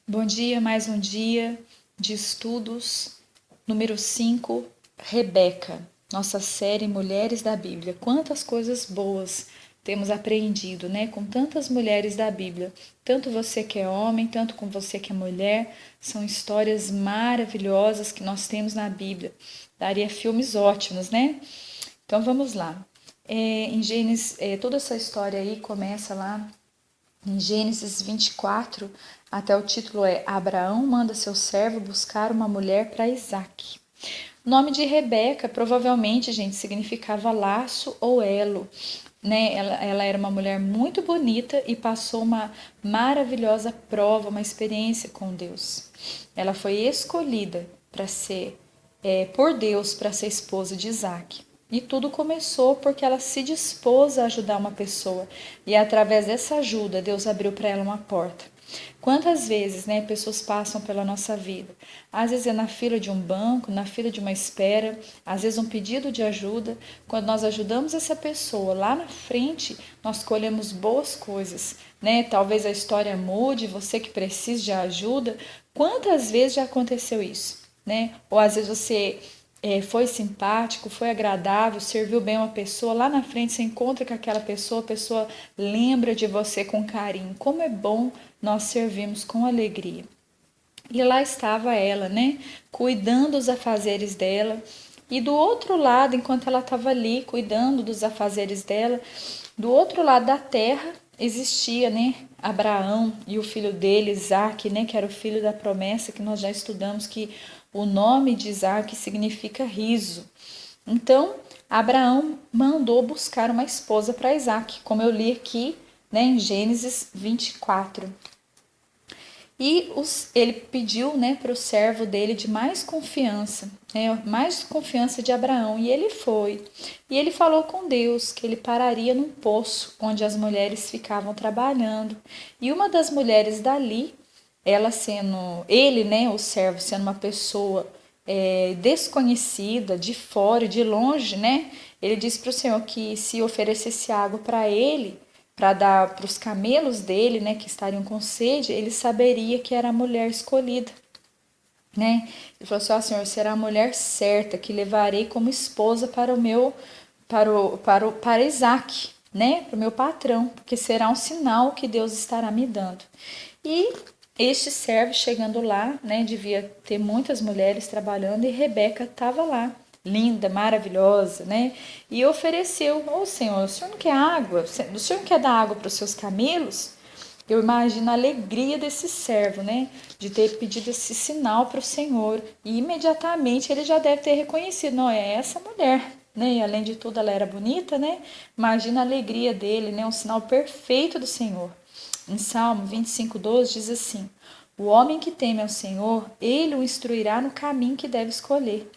Bom dia, mais um dia de estudos, número 5, Rebeca, nossa série Mulheres da Bíblia. Quantas coisas boas temos aprendido, né? Com tantas mulheres da Bíblia. Tanto você que é homem, tanto com você que é mulher. São histórias maravilhosas que nós temos na Bíblia. Daria filmes ótimos, né? Então vamos lá. Em Gênesis, toda essa história aí começa lá em Gênesis 24, até o título é Abraão manda seu servo buscar uma mulher para Isaac. O nome de Rebeca provavelmente, gente, significava laço ou elo. Né? Ela era uma mulher muito bonita e passou uma maravilhosa prova, uma experiência com Deus. Ela foi escolhida para ser, por Deus, para ser esposa de Isaac. E tudo começou porque ela se dispôs a ajudar uma pessoa. E através dessa ajuda, Deus abriu para ela uma porta. Quantas vezes, né, pessoas passam pela nossa vida? Às vezes é na fila de um banco, na fila de uma espera, às vezes um pedido de ajuda. Quando nós ajudamos essa pessoa, lá na frente, nós colhemos boas coisas, né? Talvez a história mude, você que precisa de ajuda. Quantas vezes já aconteceu isso, né? Ou às vezes você foi simpático, foi agradável, serviu bem uma pessoa, lá na frente você encontra com aquela pessoa, a pessoa lembra de você com carinho. Como é bom nós servirmos com alegria. E lá estava ela, né, cuidando dos afazeres dela. E do outro lado, enquanto ela estava ali cuidando dos afazeres dela, do outro lado da terra existia, né, Abraão e o filho dele, Isaac, né, que era o filho da promessa, que nós já estudamos que o nome de Isaac significa riso. Então, Abraão mandou buscar uma esposa para Isaac, como eu li aqui, né, em Gênesis 24. E ele pediu, né, para o servo dele de mais confiança, né, mais confiança de Abraão. E ele foi. E ele falou com Deus que ele pararia num poço onde as mulheres ficavam trabalhando. E uma das mulheres dali, ela sendo, ele, né, o servo, sendo uma pessoa desconhecida, de fora, de longe, né, ele disse para o Senhor que se oferecesse água para ele, para dar para os camelos dele, né, que estariam com sede, ele saberia que era a mulher escolhida, né? Ele falou assim: ó, Senhor, será a mulher certa que levarei como esposa para o meu, para Isaac, né, para o meu patrão, porque será um sinal que Deus estará me dando. E este servo chegando lá, né, devia ter muitas mulheres trabalhando e Rebeca estava lá, linda, maravilhosa, né? E ofereceu: ô Senhor, o senhor não quer água? O senhor não quer dar água para os seus camelos? Eu imagino a alegria desse servo, né? De ter pedido esse sinal para o Senhor. E imediatamente ele já deve ter reconhecido: não, é essa mulher, né? E além de tudo, ela era bonita, né? Imagina a alegria dele, né? Um sinal perfeito do Senhor. Em Salmo 25:12 diz assim: o homem que teme ao Senhor, ele o instruirá no caminho que deve escolher.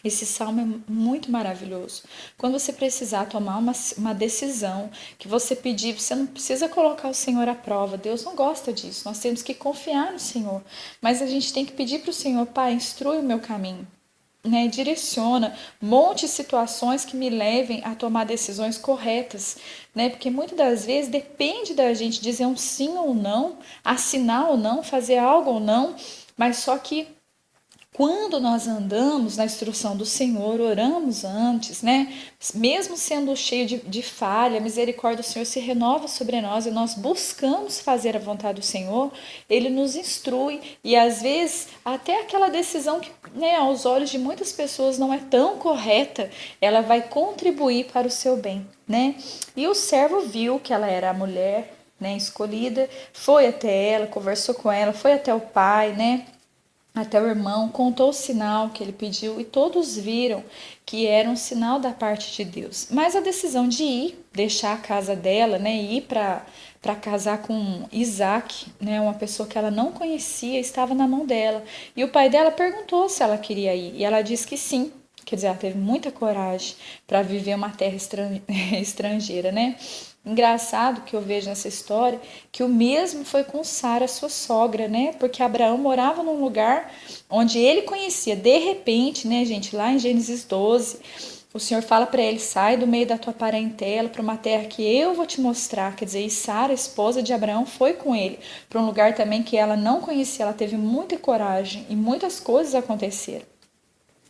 Esse salmo é muito maravilhoso. Quando você precisar tomar uma decisão, que você pedir, você não precisa colocar o Senhor à prova. Deus não gosta disso. Nós temos que confiar no Senhor. Mas a gente tem que pedir para o Senhor: Pai, instrui o meu caminho. Né, direciona, monte situações que me levem a tomar decisões corretas, né? Porque muitas das vezes depende da gente dizer um sim ou não, assinar ou não, fazer algo ou não, mas só que quando nós andamos na instrução do Senhor, oramos antes, né? Mesmo sendo cheio de falha, a misericórdia do Senhor se renova sobre nós e nós buscamos fazer a vontade do Senhor, Ele nos instrui e às vezes até aquela decisão que, né, aos olhos de muitas pessoas não é tão correta, ela vai contribuir para o seu bem, né? E o servo viu que ela era a mulher, né, escolhida, foi até ela, conversou com ela, foi até o pai, né? Até o irmão contou o sinal que ele pediu e todos viram que era um sinal da parte de Deus. Mas a decisão de ir, deixar a casa dela, né, ir para casar com Isaac, né, uma pessoa que ela não conhecia, estava na mão dela. E o pai dela perguntou se ela queria ir e ela disse que sim. Quer dizer, ela teve muita coragem para viver uma terra estrangeira, né? Engraçado que eu vejo nessa história que o mesmo foi com Sara, sua sogra, né? Porque Abraão morava num lugar onde ele conhecia. De repente, né, gente, lá em Gênesis 12, O Senhor fala para ele: sai do meio da tua parentela para uma terra que eu vou te mostrar. Quer dizer, e Sara, esposa de Abraão, foi com ele para um lugar também que ela não conhecia. Ela teve muita coragem e muitas coisas aconteceram.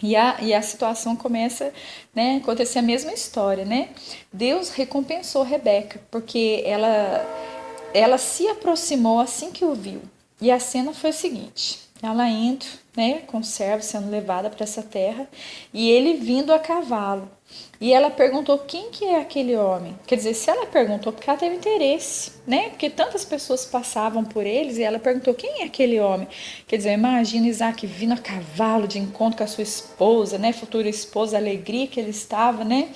E a situação começa, né, a acontecer a mesma história, né? Deus recompensou Rebeca, porque ela se aproximou assim que o viu. E a cena foi a seguinte: ela indo, né, com o servo sendo levada para essa terra, e ele vindo a cavalo. E ela perguntou: quem que é aquele homem? Quer dizer, se ela perguntou, porque ela teve interesse, né? Porque tantas pessoas passavam por eles e ela perguntou: quem é aquele homem? Quer dizer, imagina Isaac vindo a cavalo de encontro com a sua esposa, né? Futura esposa, a alegria que ele estava, né?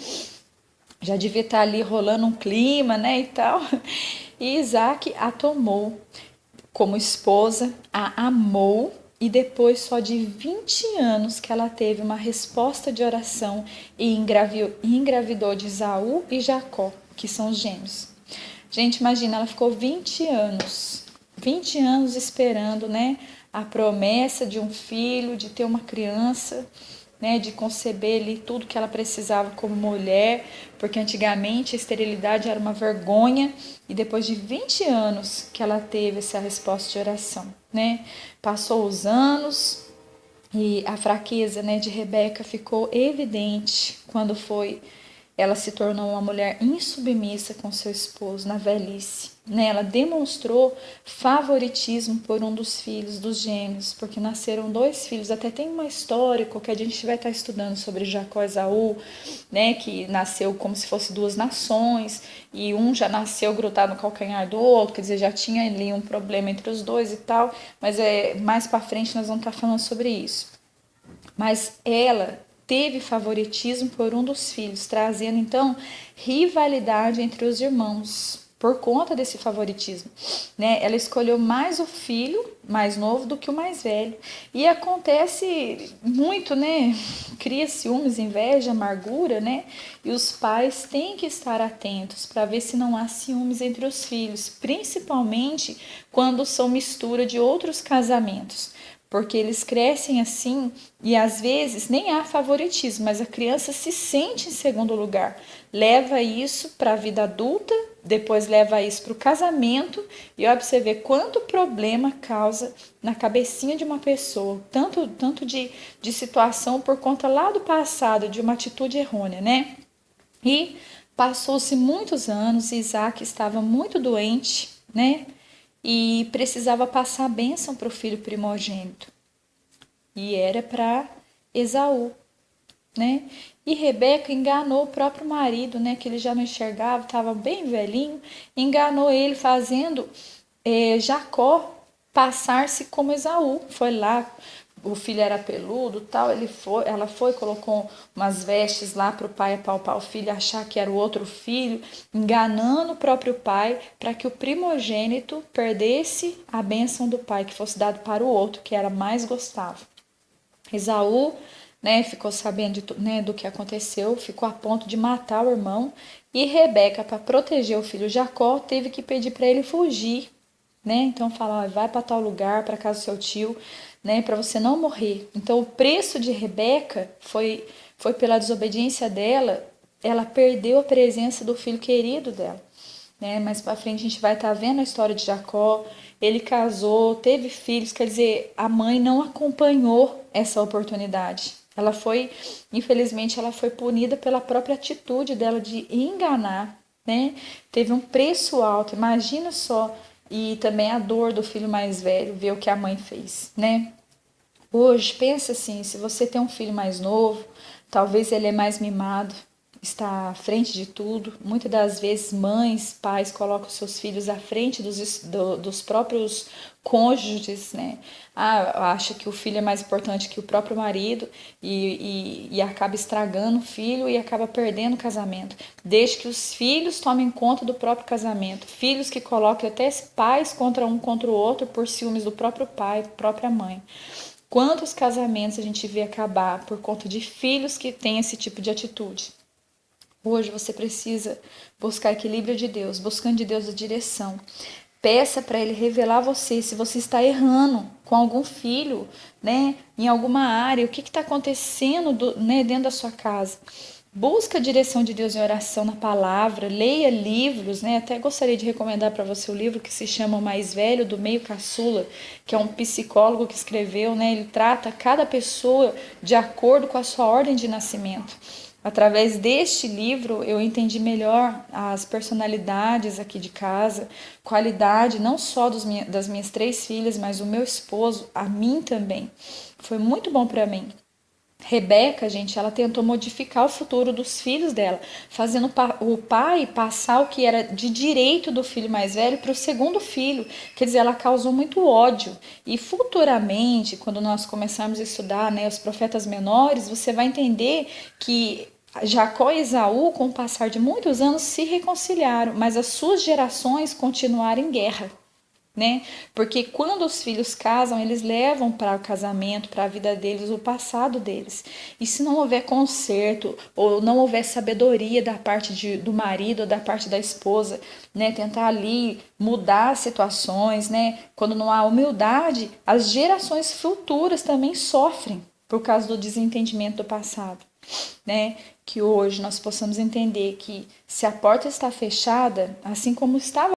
Já devia estar ali rolando um clima, né, e tal. E Isaac a tomou como esposa, a amou, e depois só de 20 anos que ela teve uma resposta de oração e engravidou de Esaú e Jacó, que são os gêmeos. Gente, imagina, ela ficou 20 anos esperando, né, a promessa de um filho, de ter uma criança, né, de conceber ali tudo que ela precisava como mulher, porque antigamente a esterilidade era uma vergonha, e depois de 20 anos que ela teve essa resposta de oração, né? Passou os anos e a fraqueza, né, de Rebeca ficou evidente quando ela se tornou uma mulher insubmissa com seu esposo na velhice. Né? Ela demonstrou favoritismo por um dos filhos dos gêmeos, porque nasceram dois filhos. Até tem uma histórico que a gente vai estar estudando sobre Jacó e Esaú, né? Que nasceu como se fosse duas nações, e um já nasceu grudado no calcanhar do outro, quer dizer, já tinha ali um problema entre os dois e tal, mas mais para frente nós vamos estar falando sobre isso. Mas ela teve favoritismo por um dos filhos, trazendo então rivalidade entre os irmãos por conta desse favoritismo, né? Ela escolheu mais o filho mais novo do que o mais velho. E acontece muito, né? Cria ciúmes, inveja, amargura, né? E os pais têm que estar atentos para ver se não há ciúmes entre os filhos, principalmente quando são mistura de outros casamentos, porque eles crescem assim e às vezes nem há favoritismo, mas a criança se sente em segundo lugar, leva isso para a vida adulta, depois leva isso para o casamento, e olha para você ver quanto problema causa na cabecinha de uma pessoa, tanto de situação por conta lá do passado, de uma atitude errônea, né? E passou-se muitos anos, Isaac estava muito doente, né? E precisava passar a bênção para o filho primogênito. E era para Esaú, né? E Rebeca enganou o próprio marido, né? Que ele já não enxergava, estava bem velhinho, enganou ele fazendo Jacó passar-se como Esaú. Foi lá, o filho era peludo, tal, ela foi, colocou umas vestes lá para o pai apalpar o filho, achar que era o outro filho, enganando o próprio pai para que o primogênito perdesse a bênção do pai, que fosse dado para o outro, que era mais gostava. Esaú, né, ficou sabendo do que aconteceu, ficou a ponto de matar o irmão, e Rebeca, para proteger o filho Jacó, teve que pedir para ele fugir, né? Então fala, vai para tal lugar, para casa do seu tio, né, para você não morrer. Então o preço de Rebeca foi pela desobediência dela, ela perdeu a presença do filho querido dela, né? Mais para frente a gente vai estar vendo a história de Jacó. Ele casou, teve filhos, quer dizer, a mãe não acompanhou essa oportunidade. Infelizmente, ela foi punida pela própria atitude dela de enganar, né? Teve um preço alto, imagina só. E também a dor do filho mais velho, ver o que a mãe fez, né? Hoje, pensa assim, se você tem um filho mais novo, talvez ele é mais mimado, está à frente de tudo. Muitas das vezes, mães, pais colocam seus filhos à frente dos próprios cônjuges, né? Acha que o filho é mais importante que o próprio marido e acaba estragando o filho e acaba perdendo o casamento. Desde que os filhos tomem conta do próprio casamento. Filhos que colocam até pais contra o outro por ciúmes do próprio pai, própria mãe. Quantos casamentos a gente vê acabar por conta de filhos que têm esse tipo de atitude? Hoje você precisa buscar equilíbrio de Deus, buscando de Deus a direção. Peça para Ele revelar você se você está errando com algum filho, né, em alguma área, o que está acontecendo né, dentro da sua casa. Busca a direção de Deus em oração na palavra, leia livros, né? Até gostaria de recomendar para você o livro que se chama O Mais Velho do Meio Caçula, que é um psicólogo que escreveu, né? Ele trata cada pessoa de acordo com a sua ordem de nascimento. Através deste livro eu entendi melhor as personalidades aqui de casa, qualidade não só das minhas 3 filhas, mas o meu esposo, a mim também. Foi muito bom para mim. Rebeca, gente, ela tentou modificar o futuro dos filhos dela, fazendo o pai passar o que era de direito do filho mais velho para o segundo filho. Quer dizer, ela causou muito ódio. E futuramente, quando nós começarmos a estudar, né, os profetas menores, você vai entender que Jacó e Esaú, com o passar de muitos anos, se reconciliaram, mas as suas gerações continuaram em guerra, né? Porque quando os filhos casam, eles levam para o casamento, para a vida deles, o passado deles. E se não houver conserto, ou não houver sabedoria da parte do marido ou da parte da esposa, né? Tentar ali mudar as situações, né? Quando não há humildade, as gerações futuras também sofrem por causa do desentendimento do passado, né? Que hoje nós possamos entender que se a porta está fechada, assim como estava